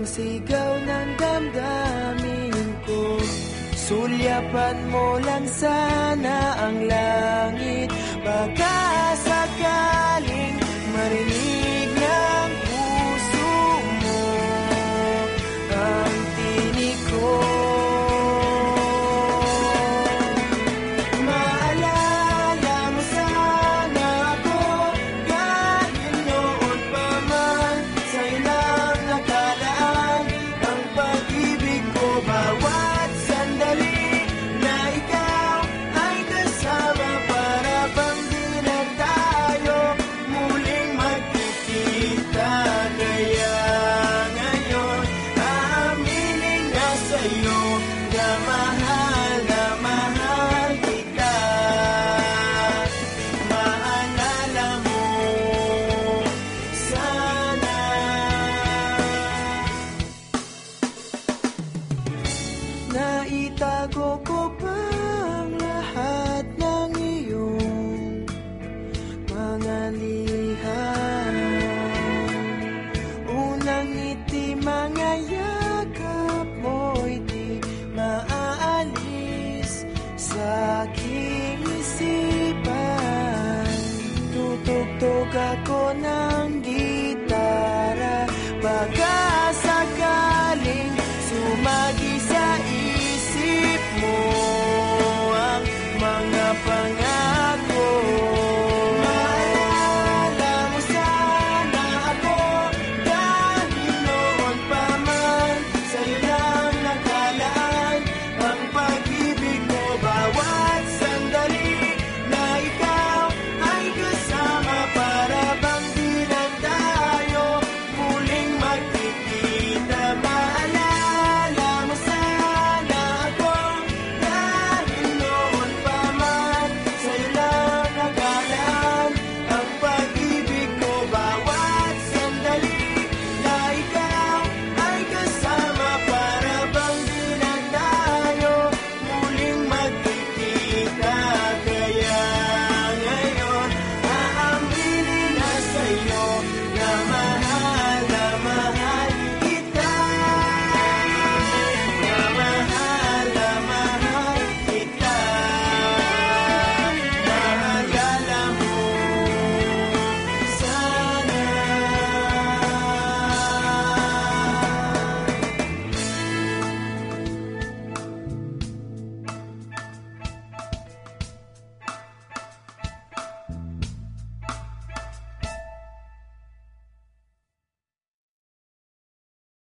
sigaw ng damdamin ko. Sulyapan mo lang sana ang langit, baka sakaling marinig ng puso mo ang tinig ko. Maalala mo sana ako dahil noon pa man sa ilang nakalaan ang pag-ibig ko. Bawat sandali na ikaw ay kasama, para bang di na tayo muling magkikita. Kaya ngayon aaminin na sa'yo na mahal kita. Maalala mo sana. Naitago ko pa ang lahat ng iyong mga liham. Unang ngiti, mga yakap mo'y di maaalis sa aking isipan. Tutugtog ako ng gitara, baka